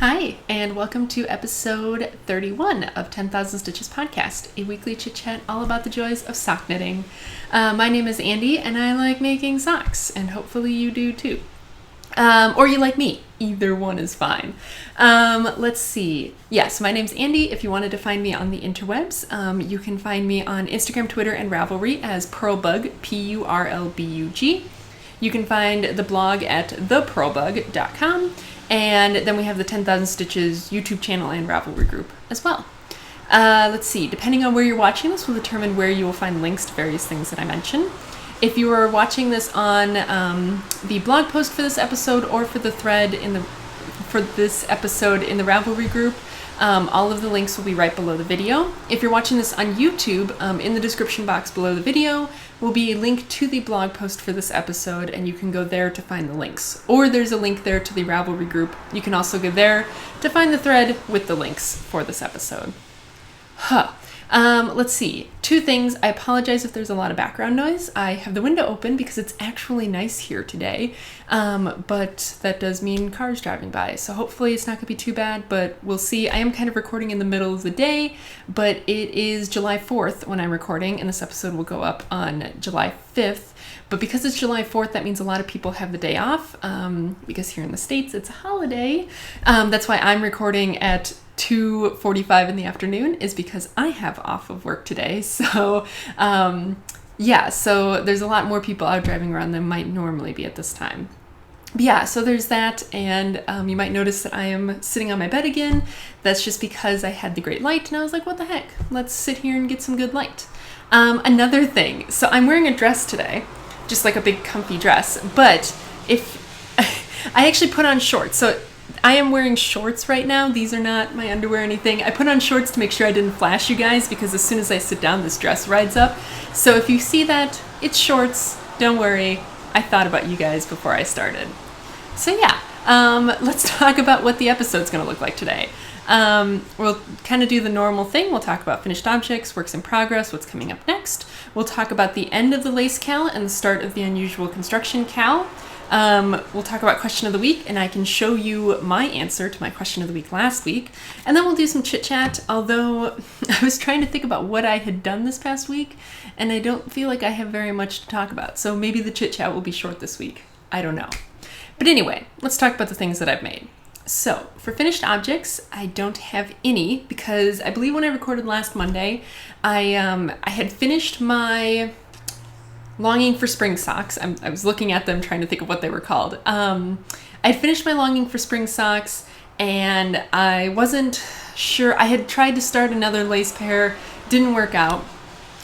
Hi, and welcome to episode 31 of 10,000 Stitches Podcast, a weekly chit-chat all about the joys of sock knitting. My name is Andy, and I like making socks, and hopefully you do too. Or you like me. Either one is fine. Let's see. Yes, my name's Andy. If you wanted to find me on the interwebs, you can find me on Instagram, Twitter, and Ravelry as Purlbug, P-U-R-L-B-U-G. You can find the blog at thepurlbug.com. And then we have the 10,000 Stitches YouTube channel and Ravelry group as well. Let's see, depending on where you're watching this will determine where you will find links to various things that I mention. If you are watching this on the blog post for this episode or for the thread for this episode in the Ravelry group, all of the links will be right below the video. If you're watching this on YouTube, in the description box below the video will be a link to the blog post for this episode, and you can go there to find the links. Or there's a link there to the Ravelry group. You can also go there to find the thread with the links for this episode. Let's see. Two things. I apologize if there's a lot of background noise. I have the window open because it's actually nice here today, but that does mean cars driving by, so hopefully it's not going to be too bad, but we'll see. I am kind of recording in the middle of the day, but it is July 4th when I'm recording, and this episode will go up on July 5th. But because it's July 4th, that means a lot of people have the day off, because here in the States it's a holiday. That's why I'm recording at 2:45 in the afternoon, is because I have off of work today. So so there's a lot more people out driving around than might normally be at this time. But yeah, so there's that, and you might notice that I am sitting on my bed again. That's just because I had the great light, and I was like, what the heck? Let's sit here and get some good light. Another thing, so I'm wearing a dress today, just like a big comfy dress, but if I actually put on shorts, so I am wearing shorts right now. These are not my underwear or anything. I put on shorts to make sure I didn't flash you guys, because as soon as I sit down, this dress rides up. So if you see that, it's shorts. Don't worry. I thought about you guys before I started. So yeah, let's talk about what the episode's going to look like today. We'll kind of do the normal thing. We'll talk about finished objects, works in progress, what's coming up next. We'll talk about the end of the lace cal and the start of the unusual construction cal. We'll talk about question of the week, and I can show you my answer to my question of the week last week. And then we'll do some chit chat, although I was trying to think about what I had done this past week, and I don't feel like I have very much to talk about. So maybe the chit chat will be short this week. I don't know. But anyway, let's talk about the things that I've made. So for finished objects, I don't have any, because I believe when I recorded last Monday, I had finished my Longing for Spring socks. I was looking at them trying to think of what they were called. I finished my Longing for Spring socks, and I wasn't sure. I had tried to start another lace pair, didn't work out.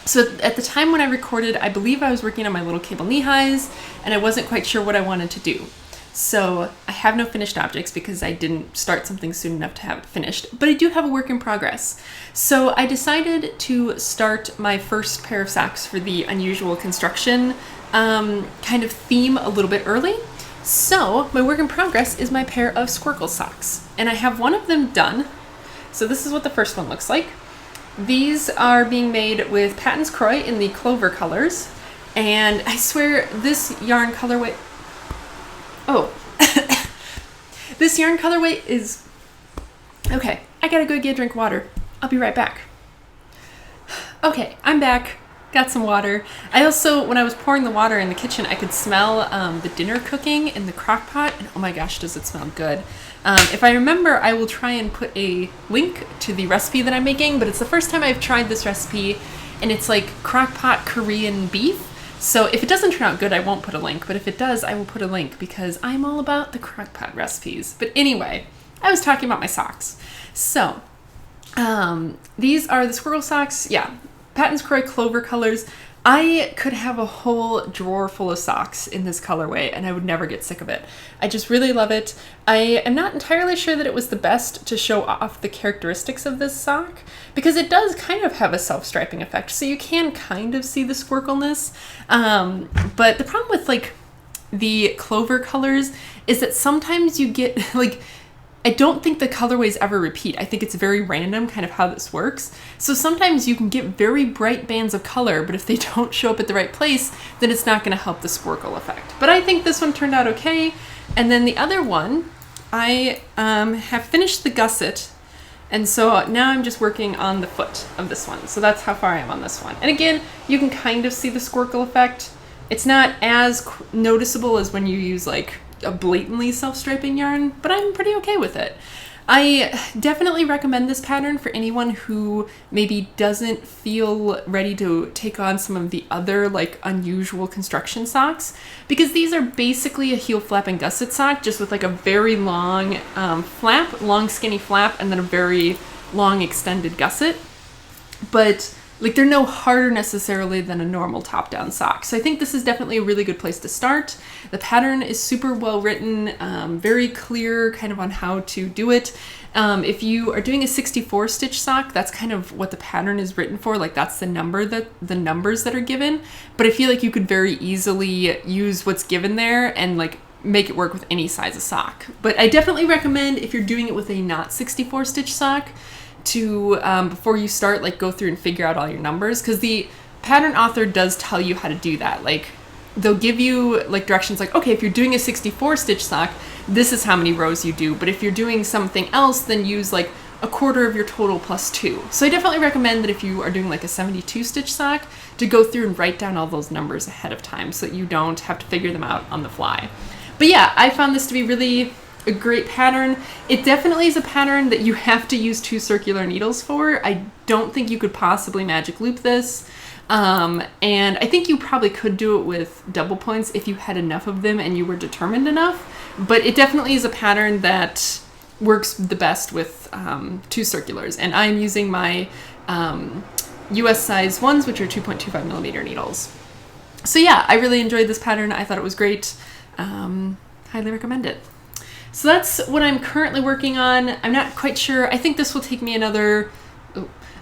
So at the time when I recorded, I believe I was working on my little cable knee-highs, and I wasn't quite sure what I wanted to do. So I have no finished objects because I didn't start something soon enough to have it finished, but I do have a work in progress. So I decided to start my first pair of socks for the unusual construction kind of theme a little bit early. So my work in progress is my pair of Squircle socks, and I have one of them done. So this is what the first one looks like. These are being made with Patons Kroy in the Clover colors, and I swear this yarn colorway... Oh, this yarn colorway is... Okay, I gotta go get a drink of water. I'll be right back. Okay, I'm back. Got some water. I also, when I was pouring the water in the kitchen, I could smell the dinner cooking in the crock pot, and oh my gosh, does it smell good. If I remember, I will try and put a link to the recipe that I'm making, but it's the first time I've tried this recipe, and it's like crock pot Korean beef. So if it doesn't turn out good, I won't put a link, but if it does, I will put a link, because I'm all about the crockpot recipes. But anyway, I was talking about my socks. So, these are the Squircle socks. Yeah, Patons Kroy Clover colors. I could have a whole drawer full of socks in this colorway, and I would never get sick of it. I just really love it. I am not entirely sure that it was the best to show off the characteristics of this sock, because it does kind of have a self-striping effect, so you can kind of see the squircleness. But the problem with like the Clover colors is that sometimes you get like... I don't think the colorways ever repeat. I think it's very random kind of how this works. So sometimes you can get very bright bands of color, but if they don't show up at the right place, then it's not going to help the squircle effect. But I think this one turned out okay. And then the other one I have finished the gusset, and so now I'm just working on the foot of this one. So that's how far I am on this one. And again, you can kind of see the squircle effect. It's not as noticeable as when you use like a blatantly self-striping yarn, but I'm pretty okay with it. I definitely recommend this pattern for anyone who maybe doesn't feel ready to take on some of the other like unusual construction socks, because these are basically a heel flap and gusset sock just with like a very long flap, long skinny flap, and then a very long extended gusset. But like they're no harder necessarily than a normal top-down sock. So I think this is definitely a really good place to start. The pattern is super well written, very clear kind of on how to do it. If you are doing a 64 stitch sock, that's kind of what the pattern is written for. Like that's the numbers that are given. But I feel like you could very easily use what's given there and like make it work with any size of sock. But I definitely recommend if you're doing it with a not 64 stitch sock, to before you start, like go through and figure out all your numbers, because the pattern author does tell you how to do that. Like they'll give you like directions like, okay, if you're doing a 64 stitch sock, this is how many rows you do, but if you're doing something else, then use like a quarter of your total plus 2. So I definitely recommend that if you are doing like a 72 stitch sock, to go through and write down all those numbers ahead of time so that you don't have to figure them out on the fly. But yeah, I found this to be really a great pattern. It definitely is a pattern that you have to use 2 circular needles for. I don't think you could possibly magic loop this. And I think you probably could do it with double points if you had enough of them and you were determined enough. But it definitely is a pattern that works the best with 2 circulars. And I'm using my US size ones, which are 2.25 millimeter needles. So yeah, I really enjoyed this pattern. I thought it was great. Highly recommend it. So that's what I'm currently working on. I'm not quite sure. I think this will take me another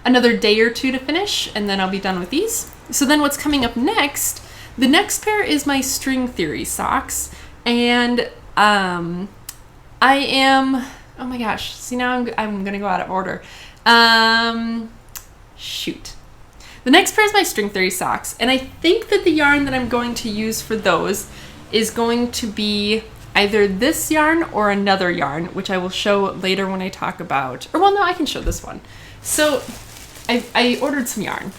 day or 2 to finish, and then I'll be done with these. So then what's coming up next, the next pair is my String Theory socks. And I am, oh my gosh, see now I'm gonna go out of order. Shoot. The next pair is my String Theory socks, and I think that the yarn that I'm going to use for those is going to be either this yarn or another yarn, which I will show later when I talk about, or well, no, I can show this one. So I ordered some yarn,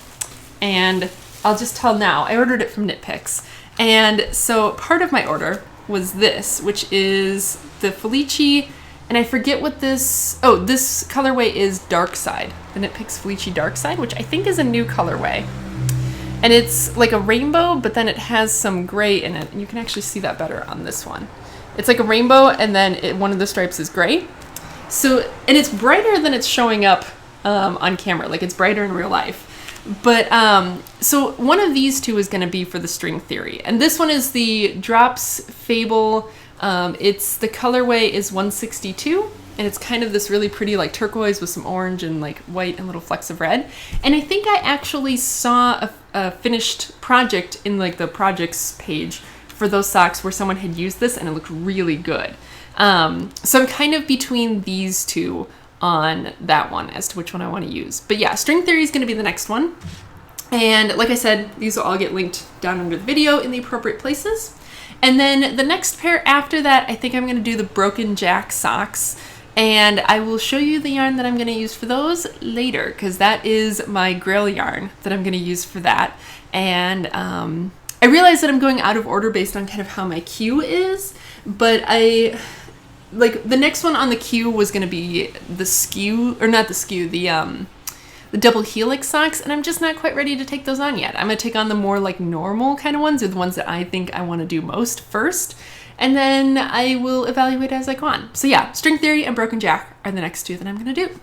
and I'll just tell now, I ordered it from Knit Picks. And so part of my order was this, which is the Felici, and I forget what this colorway is, Dark Side, the Knit Picks Felici Dark Side, which I think is a new colorway. And it's like a rainbow, but then it has some gray in it, and you can actually see that better on this one. It's like a rainbow, and then one of the stripes is gray. So, and it's brighter than it's showing up on camera. Like it's brighter in real life. But so one of these 2 is going to be for the String Theory, and this one is the Drops Fable. It's the colorway is 162, and it's kind of this really pretty like turquoise with some orange and like white and little flecks of red. And I think I actually saw a finished project in like the projects page for those socks where someone had used this and it looked really good. So I'm kind of between these 2 on that one as to which one I want to use. But yeah, String Theory is going to be the next one. And like I said, these will all get linked down under the video in the appropriate places. And then the next pair after that, I think I'm going to do the Broken Jack socks. And I will show you the yarn that I'm going to use for those later, because that is my Grail yarn that I'm going to use for that. And I realize that I'm going out of order based on kind of how my queue is, but the next one on the queue was going to be the skew, or not the skew, the double helix socks, and I'm just not quite ready to take those on yet. I'm going to take on the more like normal kind of ones, or the ones that I think I want to do most first, and then I will evaluate as I go on. So yeah, String Theory and Broken Jack are the next 2 that I'm going to do.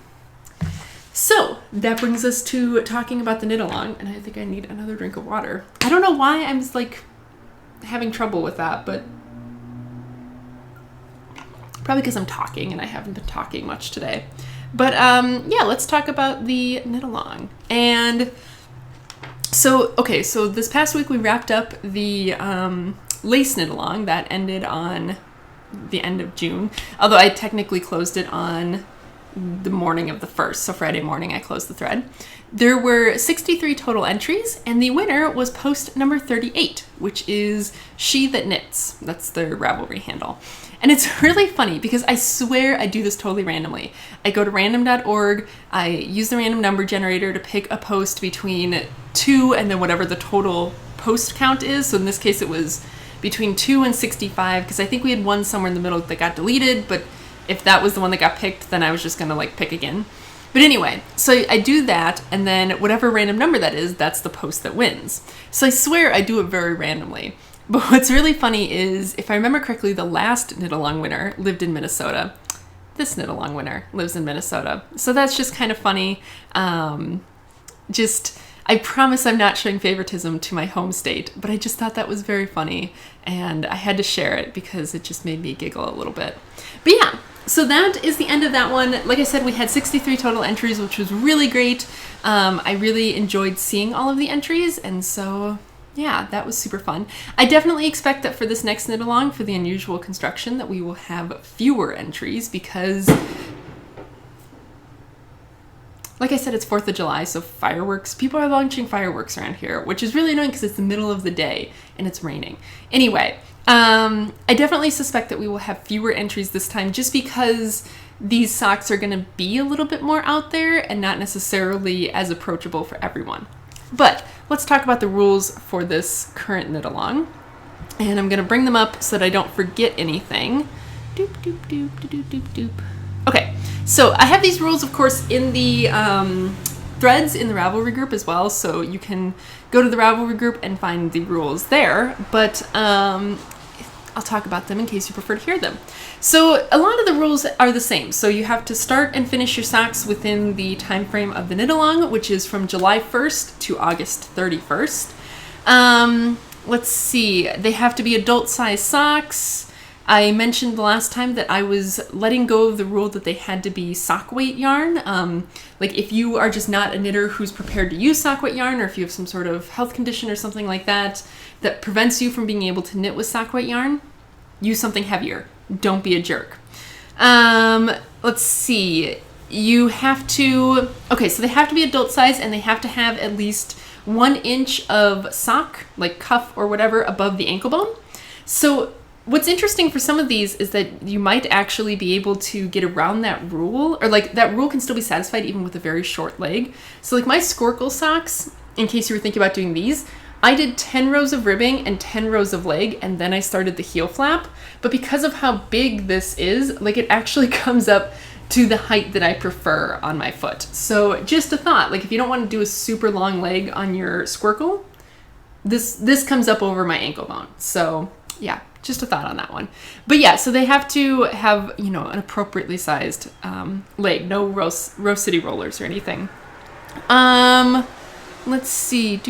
So that brings us to talking about the knit along, and I think I need another drink of water. I don't know why I'm like having trouble with that, but probably because I'm talking and I haven't been talking much today. But yeah, let's talk about the knit along. And so, okay, so this past week we wrapped up the lace knit along that ended on the end of June, although I technically closed it on the morning of the 1st, so Friday morning I closed the thread. There were 63 total entries, and the winner was post number 38, which is She That Knits. That's the Ravelry handle. And it's really funny because I swear I do this totally randomly. I go to random.org, I use the random number generator to pick a post between 2 and then whatever the total post count is. So in this case it was between 2 and 65, because I think we had one somewhere in the middle that got deleted, but if that was the one that got picked, then I was just gonna like pick again. But anyway, so I do that, and then whatever random number that is, that's the post that wins. So I swear I do it very randomly. But what's really funny is, if I remember correctly, the last Knit Along winner lived in Minnesota. This Knit Along winner lives in Minnesota. So that's just kind of funny. I promise I'm not showing favoritism to my home state, but I just thought that was very funny, and I had to share it because it just made me giggle a little bit. But yeah, so that is the end of that one. Like I said, we had 63 total entries, which was really great. I really enjoyed seeing all of the entries, and so yeah, that was super fun. I definitely expect that for this next Knit Along, for the unusual construction, that we will have fewer entries because, like I said, it's 4th of July, so fireworks. People are launching fireworks around here, which is really annoying because it's the middle of the day and it's raining. Anyway, I definitely suspect that we will have fewer entries this time just because these socks are going to be a little bit more out there and not necessarily as approachable for everyone. But let's talk about the rules for this current Knit Along. And I'm going to bring them up so that I don't forget anything. Doop, doop, doop, doop, doop, doop. Okay, so I have these rules, of course, in the threads in the Ravelry group as well, so you can go to the Ravelry group and find the rules there, but I'll talk about them in case you prefer to hear them. So a lot of the rules are the same. So you have to start and finish your socks within the time frame of the Knit Along, which is from July 1st to August 31st. Let's see, they have to be adult size socks. I mentioned the last time that I was letting go of the rule that they had to be sock weight yarn. Like if you are just not a knitter who's prepared to use sock weight yarn, or if you have some sort of health condition or something like that that prevents you from being able to knit with sock weight yarn, use something heavier. Don't be a jerk. Let's see. You have to, okay, so they have to be adult size and they have to have at least 1 inch of sock, like cuff or whatever, above the ankle bone. So what's interesting for some of these is that you might actually be able to get around that rule, or like that rule can still be satisfied even with a very short leg. So like my Squircle socks, in case you were thinking about doing these, I did 10 rows of ribbing and 10 rows of leg, and then I started the heel flap. But because of how big this is, like it actually comes up to the height that I prefer on my foot. So just a thought, like if you don't want to do a super long leg on your Squircle, this comes up over my ankle bone. So yeah, just a thought on that one. But yeah, so they have to have, you know, an appropriately sized leg, no Rose City rollers or anything. Let's see.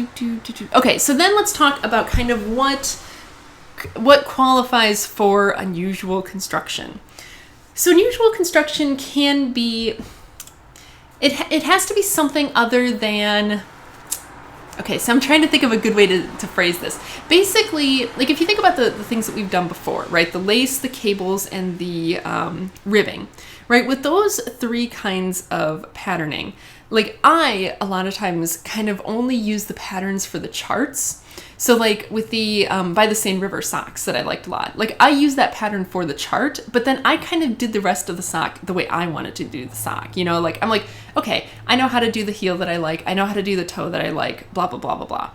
Okay, so then let's talk about kind of what qualifies for unusual construction. So unusual construction can be, it has to be something other than, okay, so I'm trying to think of a good way to phrase this. Basically, like if you think about the things that we've done before, right? The lace, the cables, and the ribbing, right? With those 3 kinds of patterning, like I, a lot of times, kind of only use the patterns for the charts. So like with the By the Seine River socks that I liked a lot, like I use that pattern for the chart, but then I kind of did the rest of the sock the way I wanted to do the sock, you know, like I'm like, okay, I know how to do the heel that I like, I know how to do the toe that I like, blah, blah, blah, blah, blah.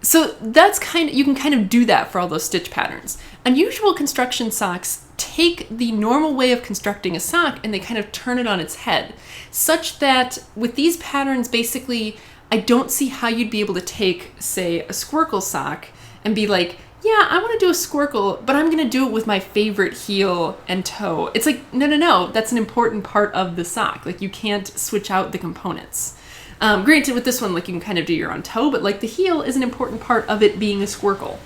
So that's kind of, you can kind of do that for all those stitch patterns. Unusual construction socks take the normal way of constructing a sock and they kind of turn it on its head, such that with these patterns, basically, I don't see how you'd be able to take, say, a Squircle sock and be like, yeah, I want to do a Squircle, but I'm going to do it with my favorite heel and toe. It's like, no, that's an important part of the sock. Like, you can't switch out the components. Granted, with this one, like, you can kind of do your own toe, but, like, the heel is an important part of it being a Squircle.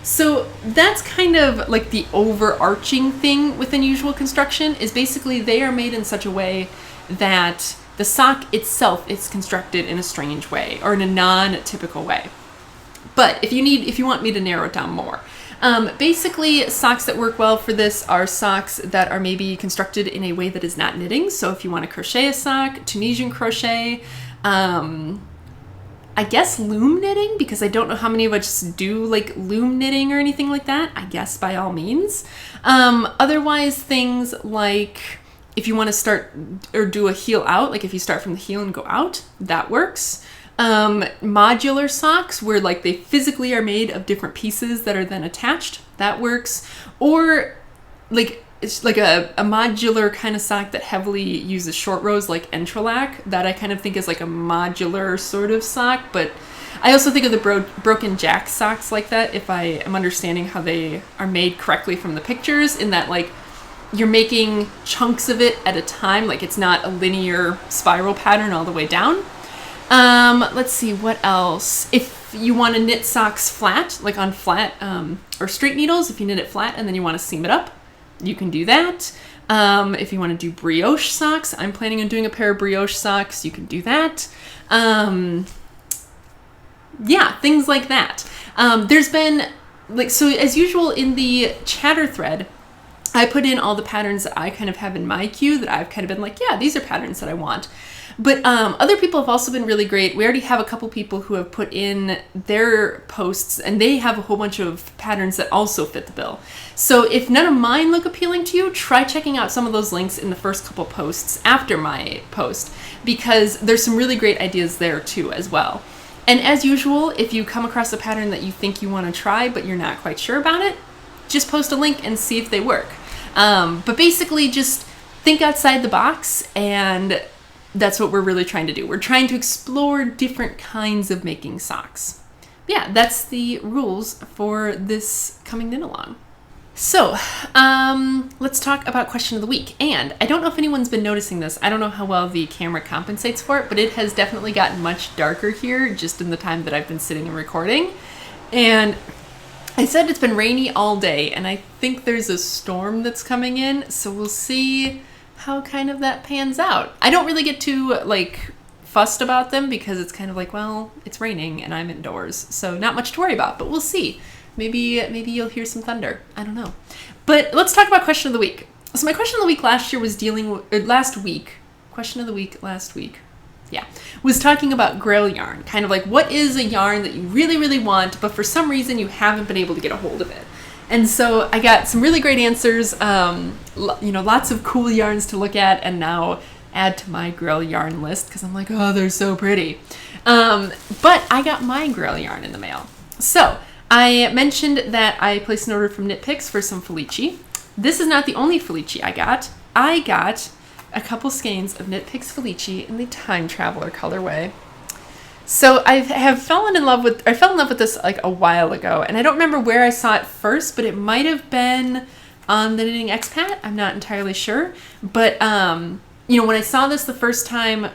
So that's kind of like the overarching thing with unusual construction, is basically they are made in such a way that the sock itself is constructed in a strange way or in a non-typical way. But if you want me to narrow it down more, Basically, socks that work well for this are socks that are maybe constructed in a way that is not knitting. So if you want to crochet a sock, Tunisian crochet, I guess loom knitting, because I don't know how many of us do like loom knitting or anything like that. I guess by all means. Otherwise, things like if you want to start or do a heel out, like if you start from the heel and go out, that works. Modular socks where like they physically are made of different pieces that are then attached, that works. Or like it's like a modular kind of sock that heavily uses short rows like Entrelac, that I kind of think is like a modular sort of sock. But I also think of the Broken Jack socks like that, if I am understanding how they are made correctly from the pictures, in that like you're making chunks of it at a time, like it's not a linear spiral pattern all the way down. Let's see, what else? If you want to knit socks flat, like on flat or straight needles, if you knit it flat and then you want to seam it up, you can do that. If you want to do brioche socks, I'm planning on doing a pair of brioche socks, you can do that. Yeah, things like that. There's been, like, so as usual in the chatter thread, I put in all the patterns that I kind of have in my queue that I've kind of been like, yeah, these are patterns that I want. But other people have also been really great. We already have a couple people who have put in their posts, and they have a whole bunch of patterns that also fit the bill. So if none of mine look appealing to you, try checking out some of those links in the first couple posts after my post, because there's some really great ideas there too as well. And as usual, if you come across a pattern that you think you want to try but you're not quite sure about it, just post a link and see if they work. But basically just think outside the box, and that's what we're really trying to do. We're trying to explore different kinds of making socks. Yeah, that's the rules for this coming knit along. So, let's talk about question of the week. And I don't know if anyone's been noticing this. I don't know how well the camera compensates for it, but it has definitely gotten much darker here just in the time that I've been sitting and recording. And I said it's been rainy all day, and I think there's a storm that's coming in, so we'll see how kind of that pans out. I don't really get too like fussed about them because it's kind of like, well, it's raining and I'm indoors, so not much to worry about, but we'll see. Maybe you'll hear some thunder. I don't know. But let's talk about question of the week. So my question of the week last week, was talking about Grail yarn. Kind of like, what is a yarn that you really, really want, but for some reason you haven't been able to get a hold of it? And so I got some really great answers, lots of cool yarns to look at, and now add to my Grail yarn list because I'm like, oh, they're so pretty. But I got my Grail yarn in the mail. So I mentioned that I placed an order from Knit Picks for some Felici. This is not the only Felici I got. I got a couple skeins of Knit Picks Felici in the Time Traveler colorway. So I fell in love with this like a while ago, and I don't remember where I saw it first, but it might have been on the Knitting Expat. I'm not entirely sure, but when I saw this the first time,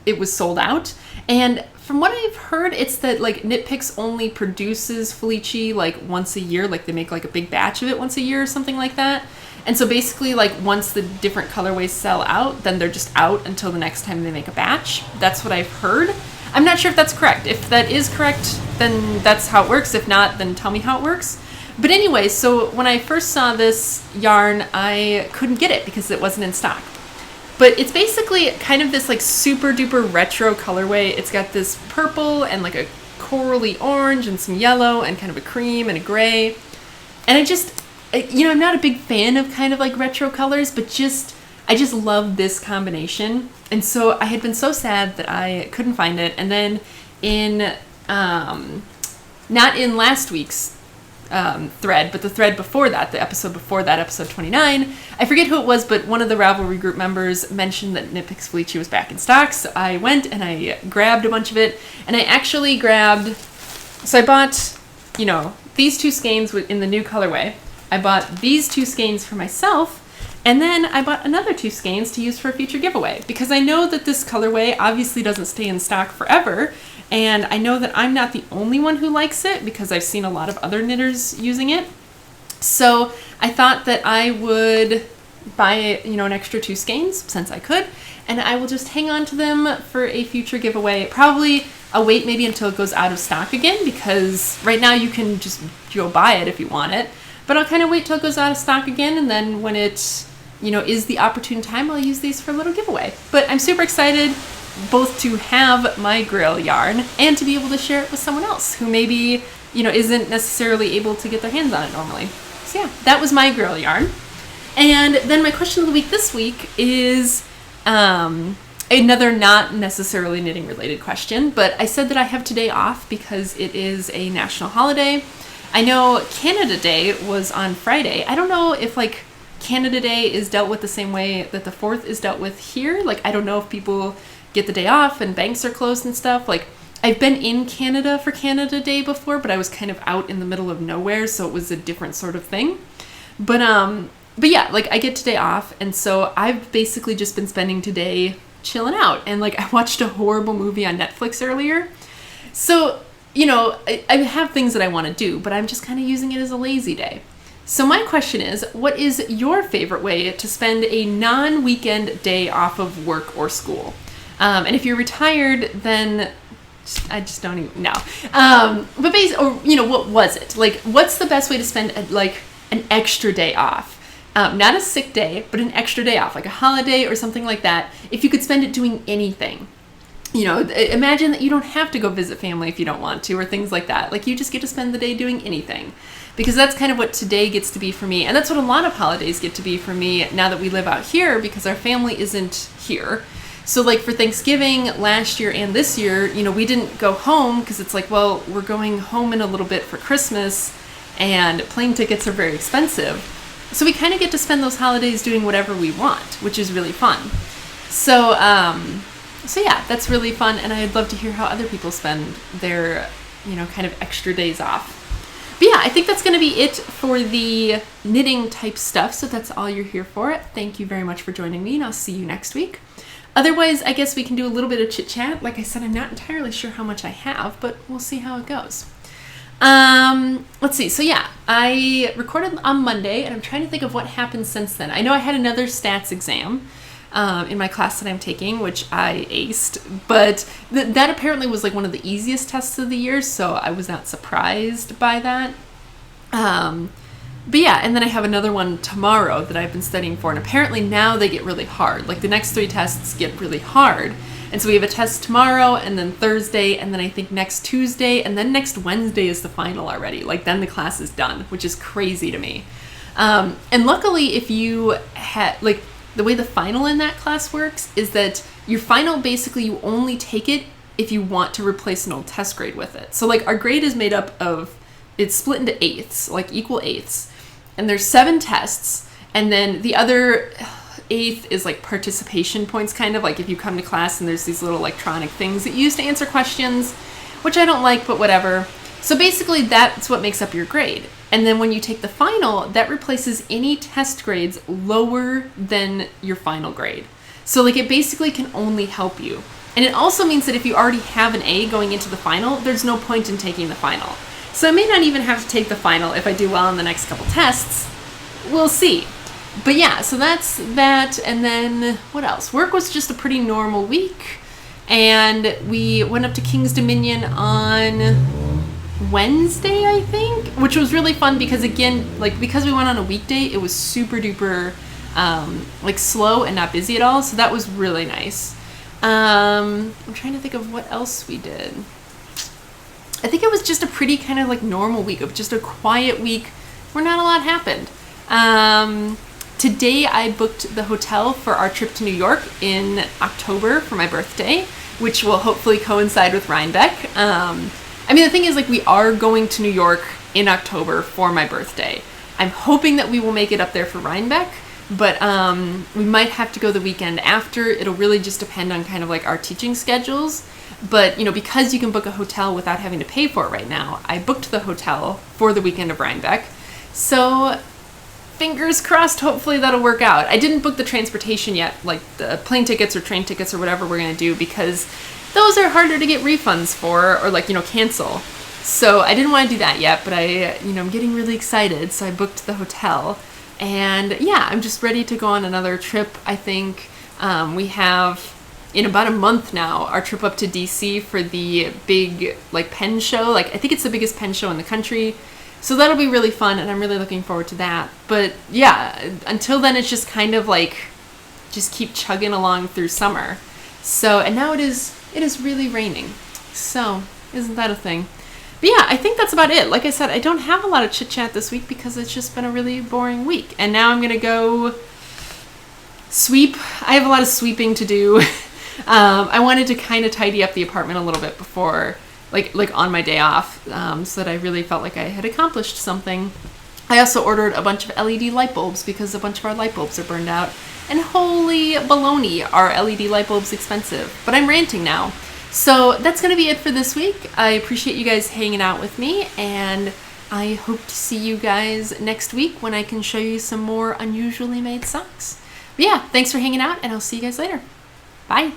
it was sold out. And from what I've heard, it's that like Knit Picks only produces Felici like once a year, like they make like a big batch of it once a year or something like that. And so basically, like, once the different colorways sell out, then they're just out until the next time they make a batch. That's what I've heard. I'm not sure if that's correct. If that is correct, then that's how it works. If not, then tell me how it works. But anyway, so when I first saw this yarn, I couldn't get it because it wasn't in stock. But it's basically kind of this, like, super duper retro colorway. It's got this purple and, like, a corally orange and some yellow and kind of a cream and a gray. And I'm not a big fan of kind of like retro colors, but I just love this combination. And so I had been so sad that I couldn't find it. And then not in last week's thread, but the thread before that, the episode before that, episode 29, I forget who it was, but one of the Ravelry group members mentioned that Knit Picks Felici was back in stock. So I went and I grabbed a bunch of it, and I actually I bought, these two skeins in the new colorway. I bought these two skeins for myself, and then I bought another two skeins to use for a future giveaway, because I know that this colorway obviously doesn't stay in stock forever, and I know that I'm not the only one who likes it because I've seen a lot of other knitters using it. So I thought that I would buy, an extra 2 skeins since I could, and I will just hang on to them for a future giveaway. Probably I'll wait maybe until it goes out of stock again, because right now you can just go buy it if you want it, but I'll kind of wait till it goes out of stock again, and then when it, is the opportune time, I'll use these for a little giveaway. But I'm super excited both to have my Grail yarn and to be able to share it with someone else who maybe, isn't necessarily able to get their hands on it normally. So yeah, that was my Grail yarn. And then my question of the week this week is another not necessarily knitting related question, but I said that I have today off because it is a national holiday. I know Canada Day was on Friday. I don't know if Canada Day is dealt with the same way that the 4th is dealt with here. I don't know if people get the day off and banks are closed and stuff. I've been in Canada for Canada Day before, but I was kind of out in the middle of nowhere, so it was a different sort of thing. But yeah, I get today off, and so I've basically just been spending today chilling out. And I watched a horrible movie on Netflix earlier. So, I have things that I want to do, but I'm just kind of using it as a lazy day. So my question is, what is your favorite way to spend a non-weekend day off of work or school? And if you're retired, then I just don't even know. But what was it? What's the best way to spend an extra day off? Not a sick day, but an extra day off, like a holiday or something like that. If you could spend it doing anything, imagine that you don't have to go visit family if you don't want to, or things like that. You just get to spend the day doing anything, because that's kind of what today gets to be for me. And that's what a lot of holidays get to be for me now that we live out here, because our family isn't here. So for Thanksgiving last year and this year, we didn't go home because it's well, we're going home in a little bit for Christmas and plane tickets are very expensive. So we kind of get to spend those holidays doing whatever we want, which is really fun. So yeah, that's really fun. And I'd love to hear how other people spend their, kind of extra days off. But yeah, I think that's going to be it for the knitting type stuff. So that's all you're here for. Thank you very much for joining me, and I'll see you next week. Otherwise, I guess we can do a little bit of chit chat. Like I said, I'm not entirely sure how much I have, but we'll see how it goes. Let's see. So yeah, I recorded on Monday, and I'm trying to think of what happened since then. I know I had another stats exam in my class that I'm taking, which I aced, but that apparently was one of the easiest tests of the year, so I was not surprised by that. But yeah, and then I have another one tomorrow that I've been studying for, and apparently now they get really hard. The next 3 tests get really hard. And so we have a test tomorrow, and then Thursday, and then I think next Tuesday, and then next Wednesday is the final already. Then the class is done, which is crazy to me. And luckily, if you had, the way the final in that class works is that your final, basically, you only take it if you want to replace an old test grade with it. So our grade is made up of, it's split into eighths, equal eighths. And there's 7 tests, and then the other eighth is participation points, kind of if you come to class and there's these little electronic things that you use to answer questions, which I don't like, but whatever. So basically that's what makes up your grade. And then when you take the final, that replaces any test grades lower than your final grade. So it basically can only help you. And it also means that if you already have an A going into the final, there's no point in taking the final. So I may not even have to take the final if I do well in the next couple tests. We'll see. But yeah, so that's that. And then what else? Work was just a pretty normal week. And we went up to King's Dominion on Wednesday, I think, which was really fun because, again, because we went on a weekday, it was super duper slow and not busy at all. So that was really nice. I'm trying to think of what else we did. I think it was just a pretty kind of normal week, of just a quiet week where not a lot happened. Today I booked the hotel for our trip to New York in October for my birthday, which will hopefully coincide with Rhinebeck. The thing is, we are going to New York in October for my birthday. I'm hoping that we will make it up there for Rhinebeck, but we might have to go the weekend after. It'll really just depend on kind of our teaching schedules. But, because you can book a hotel without having to pay for it right now, I booked the hotel for the weekend of Rhinebeck. So fingers crossed, hopefully that'll work out. I didn't book the transportation yet, the plane tickets or train tickets or whatever we're going to do, because those are harder to get refunds for, or cancel. So I didn't want to do that yet, but I'm getting really excited. So I booked the hotel And yeah, I'm just ready to go on another trip. I think we have, in about a month now, our trip up to DC for the big like pen show. Like I think it's the biggest pen show in the country. So that'll be really fun, and I'm really looking forward to that. But yeah, until then it's just kind of like just keep chugging along through summer. So, and now it is really raining. So, isn't that a thing? But yeah, I think that's about it. Like I said, I don't have a lot of chit chat this week because it's just been a really boring week. And now I'm gonna go sweep. I have a lot of sweeping to do. I wanted to kind of tidy up the apartment a little bit before, like on my day off, so that I really felt like I had accomplished something. I also ordered a bunch of LED light bulbs because a bunch of our light bulbs are burned out. And holy baloney, are LED light bulbs expensive. But I'm ranting now. So that's going to be it for this week. I appreciate you guys hanging out with me, and I hope to see you guys next week when I can show you some more unusually made socks. But yeah, thanks for hanging out, and I'll see you guys later. Bye.